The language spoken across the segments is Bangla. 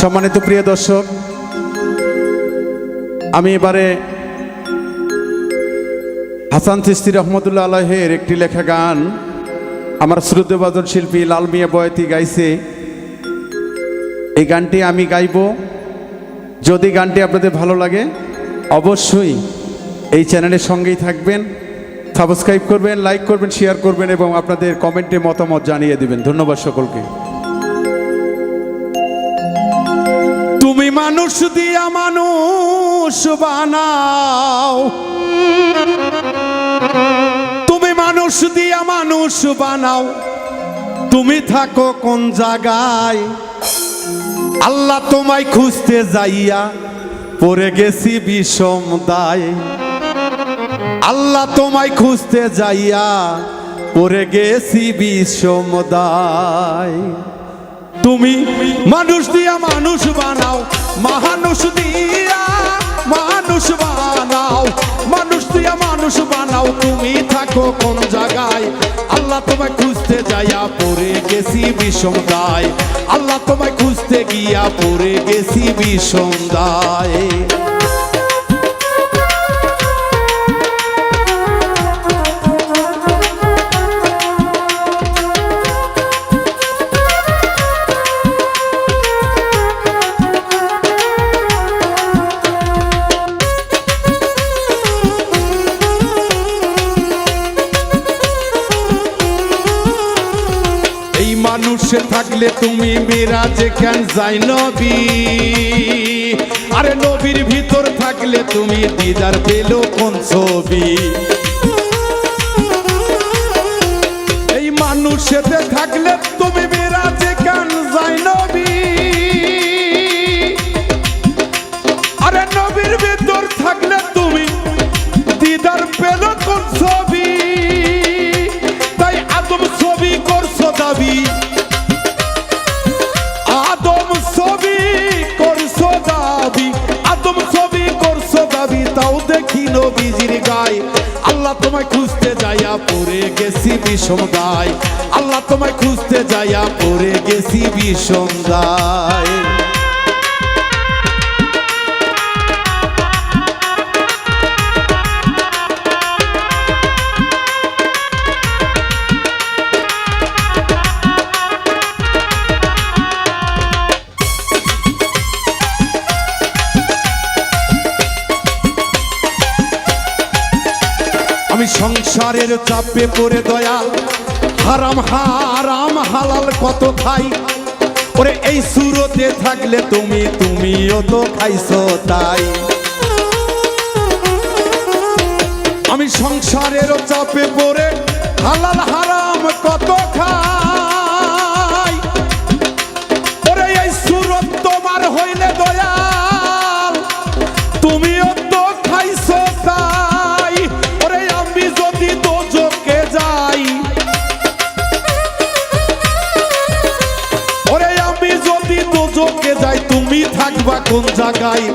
সম্মানিত প্রিয় দর্শক, আমি এবারে হাসান চিশতি রহমতুল্লাহ আলাইহির একটি লেখা গান আমার শ্রদ্ধেয়ভাজন শিল্পী লাল মিয়া বয়াতি গাইছে। এই গানটি আমি গাইব। যদি গানটি আপনাদের ভালো লাগে অবশ্যই এই চ্যানেলের সঙ্গেই থাকবেন, সাবস্ক্রাইব করবেন, লাইক করবেন, শেয়ার করবেন এবং আপনাদের কমেন্টে মতামত জানিয়ে দিবেন। ধন্যবাদ সকলকে। তুমি মানুষ দিয়া মানুষ বানাও, তুমি মানুষ দিয়া মানুষ বানাও, তুমি থাকো কোন জায়গায়? আল্লাহ তোমায় খুঁজতে যাইয়া পড়ে গেছি বিষম দায়। আল্লাহ তোমায় খুঁজতে যাইয়া পড়ে গেছি বিষম দায়। তুমি মানুষ দিয়া মানুষ বানাও, মানুষ দিয়া মানুষ বানাও, মানুষ দিয়া মানুষ বানাও, তুমি থাকো কোন জায়গায়? আল্লাহ তোমায় খুঁজতে যাইয়া পড়ে গেছি বিষম দায়। আল্লাহ তোমায় খুঁজতে গিয়া পড়ে গেছি বিষম দায়। মানুষে থাকলে তুমি মিরাজে কেন যাই নবী? আরে নবীর ভিতর থাকলে তুমি দিদার পেলো কোন ছবি? এই মানুষেতে থাকলে তুমি মিরাজে কেন যাই নবী? আরে নবীর ভিতর থাকলে তুমি দিদার পেলো কোন ছবি? তাই আদম ছবি করছো দাবি, আদম ছবি করছো দাবি, আদম ছবি করছো দাবি, তাও দেখি নবীজির গায়। আল্লাহ তোমায় খুঁজতে যাইয়া পড়ে গেছি বিষম দায়। আল্লাহ তোমায় খুঁজতে যাইয়া পড়ে গেছি বিষম দায়। আমি সংসারের চাপে পড়ে দয়াল হারাম হারাম হালাল কত খাই। ওরে এই সুরতে থাকলে তুমিও তো খাইছো তাই। আমি সংসারের চাপে পড়ে হালাল হারাম কত খাই। ওরে এই সুরত তোমার হইলে দয়াল তুমিও তো খাইছো তাই। ওরে আমি যদি দোজখে যাই, ওরে আমি যদি দোজখে যাই, তুমি থাকবা কোন জায়গায়?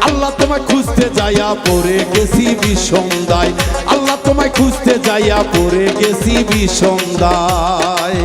আল্লাহ তোমায় খুঁজতে যাইয়া পড়ে গেছি বিষম দায়। আল্লাহ তোমায় খুঁজতে যাইয়া পড়ে গেছি বিষম দায়।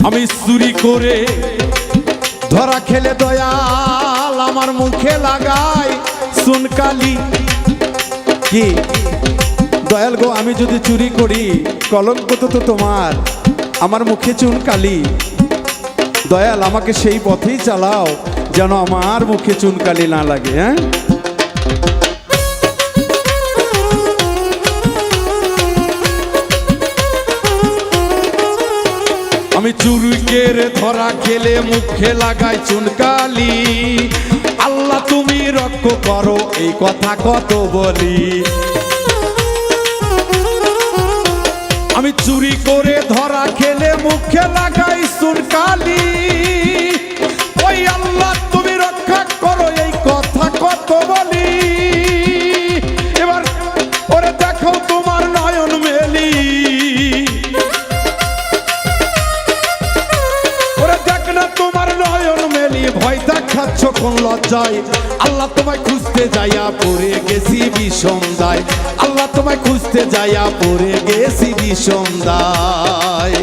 আমি চুরি করে ধরা খেলে দয়াল আমার মুখে লাগাই চুনকালি। কি দয়াল গো, আমি যদি চুরি করি কলঙ্ক তো তোমার, আমার মুখে চুনকালি। দয়াল আমাকে সেই পথেই চালাও যেন আমার মুখে চুনকালি না লাগে। হ্যাঁ, আমি চুরিকের ধরা খেলে মুখে লাগাই চুনকালি। আল্লাহ তুমি রক্ষা করো এই কথা কত বলি। আমি চুরি করে ধরা খেলে মুখে লাগাই চুনকালি। ওই আল্লাহ তুমি রক্ষা করো এই কথা কত বলি। এবার ওরে দেখো যায়, আল্লাহ তোমায় খুঁজতে যাইয়া পড়ে গেছি বিষম দায়, আল্লাহ তোমায় খুঁজতে যাইয়া পড়ে গেছি বিষম দায়।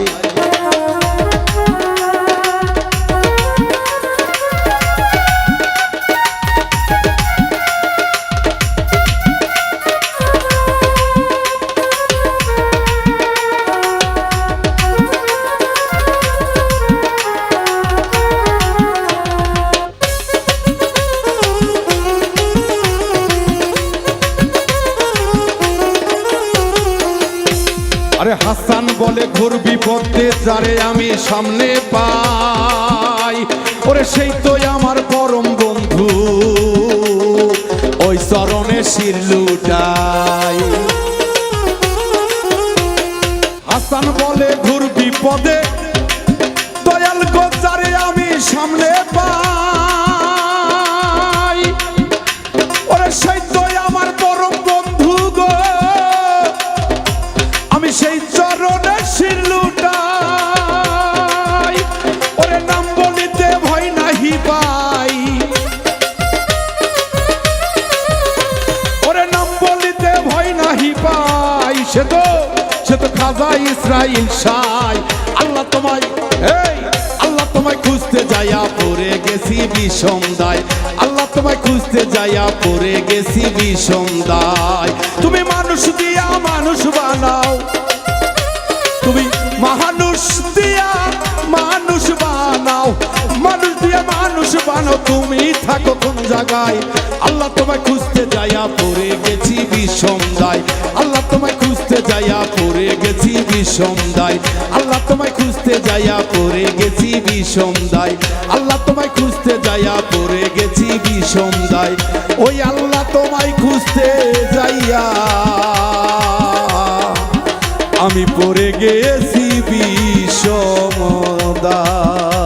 আরে হাসান বলে ঘোর বিপদে যারে আমি সামনে পাই, ওরে সেই তো আমার পরম বন্ধু, ওই চরণে শির লুটাই। হাসান বলে ঘোর বিপদে দয়াল গো যারে আমি সামনে পাই, ওরে সেই তো আমার পরম বন্ধু গো, আমি সেই চরণে শির লুটাই। ওরে নাম বলিতে ভয় নাহি পাই, ওরে নাম বলিতে ভয় নাহি পাই, সে তো খাজা ইসরাইল শাহ। আল্লাহ তোমায় আল্লাহ তোমায় খুঁজতে যাইয়া পড়ে গেছি বিষম দায়, আল্লাহ তোমায় খুঁজতে যাইয়া পড়ে গেছি বিষম দায়। তুমি মানুষ দিয়া মানুষ বানাও, তুমি মানুষ দিয়া মানুষ বানাও, মানুষ দিয়া মানুষ বানাও, তুমি থাকো কোন জায়গায়? আল্লাহ তোমায় খুঁজতে যাইয়া পড়ে গেছি বিষম দায়, আল্লাহ তোমায় খুঁজতে যাইয়া পড়ে গেছি বিষম দায়, আল্লাহ তোমায় খুঁজতে যাইয়া পড়ে গেছি বিষম দায়, আল্লাহ তোমায় খুঁজতে যাইয়া পড়ে গেছি বিষম দায়। ওই আল্লাহ তোমায় খুঁজতে যাইয়া আমি পড়ে গেছি বিষম দায়।